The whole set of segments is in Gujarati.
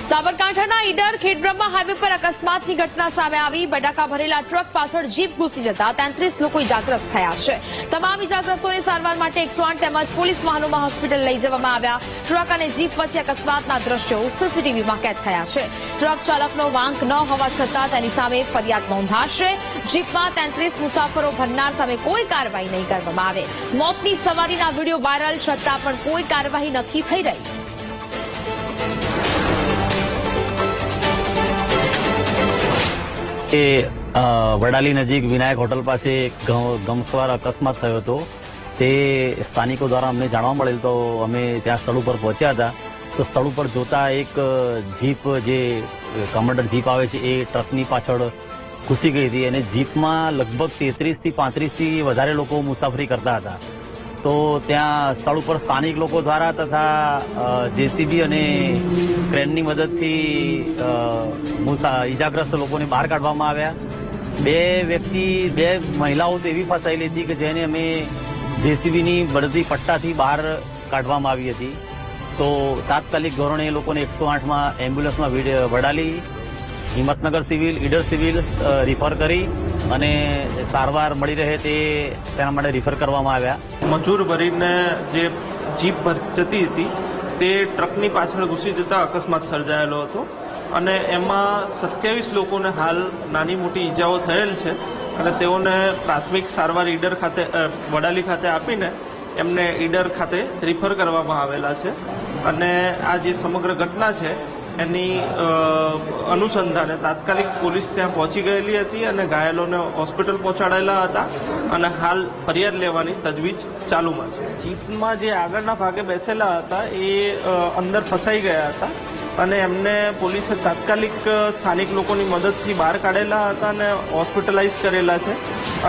સાબરકાંઠાના ઈડર ખેડબ્રહ્મા હાઈવે પર અકસ્માતની ઘટના સામે આવી। બટાકા ભરેલા ટ્રક પાછળ જીપ ઘૂસી જતા 33 લોકો ઇજાગ્રસ્ત થયા છે। તમામ ઇજાગ્રસ્તોને સારવાર માટે 108 તેમજ પોલીસ વાહનોમાં હોસ્પિટલ લઈ જવામાં આવ્યા। ટ્રક અને જીપ વચ્ચે અકસ્માતના દ્રશ્યો સીસીટીવીમાં કેદ થયા છે। ટ્રક ચાલકનો વાંક ન હોવા છતાં તેની સામે ફરિયાદ નોંધાશે। જીપમાં 33 મુસાફરો ભરનાર સામે કોઈ કાર્યવાહી નહીં કરવામાં આવે। મોતની સવારીના વિડીયો વાયરલ છતાં પણ કોઈ કાર્યવાહી નથી થઈ રહી। વડાલી નજીક વિનાયક હોટલ પાસે ગમસ્વાર અકસ્માત થયો હતો। તે સ્થાનિકો દ્વારા અમને જાણવા મળેલ તો અમે ત્યાં સ્થળ ઉપર પહોંચ્યા હતા। તો સ્થળ ઉપર જોતા એક જીપ જે કમાન્ડર જીપ આવે છે એ ટ્રકની પાછળ ઘૂસી ગઈ હતી અને જીપમાં લગભગ 33 થી 35 થી વધારે લોકો મુસાફરી કરતા હતા। તો ત્યાં સ્થળ ઉપર સ્થાનિક લોકો દ્વારા તથા જેસીબી અને ક્રેનની મદદથી ઇજાગ્રસ્ત લોકોને બહાર કાઢવામાં આવ્યા। બે મહિલાઓ તો એવી ફસાયેલી હતી કે જેને અમે જેસીબીની મદદથી પટ્ટાથી બહાર કાઢવામાં આવી હતી। તો તાત્કાલિક ધોરણે એ લોકોને 108માં એમ્બ્યુલન્સમાં Vadali, Himmatnagar civil, Idar civil refer કરી અને સારવાર મળી રહે તેના માટે રિફર કરવામાં આવ્યા। મજૂર ભરીને જે જીપ જતી હતી તે ટ્રકની પાછળ ઘૂસી જતા અકસ્માત સર્જાયેલો હતો અને એમાં 27 લોકોને હાલ નાની મોટી ઈજાઓ થયેલ છે અને તેઓને પ્રાથમિક સારવાર ઈડર ખાતે વડાલી ખાતે આપીને એમને ઈડર ખાતે રિફર કરવામાં આવેલા છે। અને આ જે સમગ્ર ઘટના છે એની અનુસંધાને તાત્કાલિક પોલીસ ત્યાં પહોંચી ગયેલી હતી અને ઘાયલોને હોસ્પિટલ પહોંચાડેલા હતા અને હાલ ફરિયાદ લેવાની તજવીજ ચાલુમાં છે। જીપમાં જે આગળના ભાગે બેસેલા હતા એ અંદર ફસાઈ ગયા હતા અને એમને પોલીસે તાત્કાલિક સ્થાનિક લોકોની મદદથી બહાર કાઢેલા હતા અને હોસ્પિટલાઇઝ કરેલા છે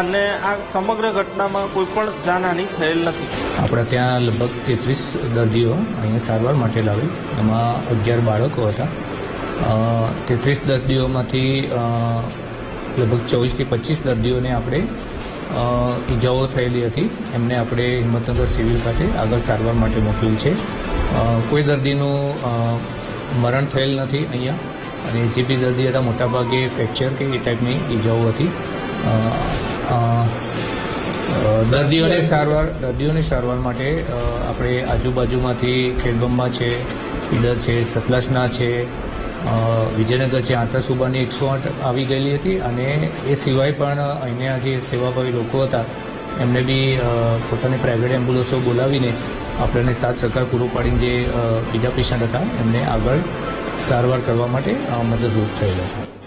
અને આ સમગ્ર ઘટનામાં કોઈ પણ જાનહાનિ થયેલ નથી। આપણા ત્યાં લગભગ 33 દર્દીઓ અહીંયા સારવાર માટે લાવી, એમાં 11 બાળકો હતા। 33 દર્દીઓમાંથી લગભગ 24 થી 25 દર્દીઓને આપણે ઈજાઓ થયેલી હતી, એમને આપણે હિંમતનગર સિવિલ ખાતે આગળ સારવાર માટે મોકલેલ છે। કોઈ દર્દીનું મરણ થયેલ નથી અહીંયા અને જે બી દર્દી હતા મોટાભાગે ફ્રેક્ચર કે એ ટાઈપની ઈજાઓ હતી। દર્દીઓને સારવાર માટે આપણે આજુબાજુમાંથી ખેડબ્રહ્મા છે, ઈડર છે, સતલાસના છે, વિજયનગર છે, આંતરસુબાની 108 આવી ગયેલી હતી અને એ સિવાય પણ અહીંયા જે સેવાભાવી લોકો હતા એમને બી પોતાની પ્રાઇવેટ એમ્બ્યુલન્સો બોલાવીને આપણને સાથ સહકાર પૂરો પાડીને જે બીજા પેશન્ટ હતા એમને આગળ સારવાર કરવા માટે મદદરૂપ થયેલા છે।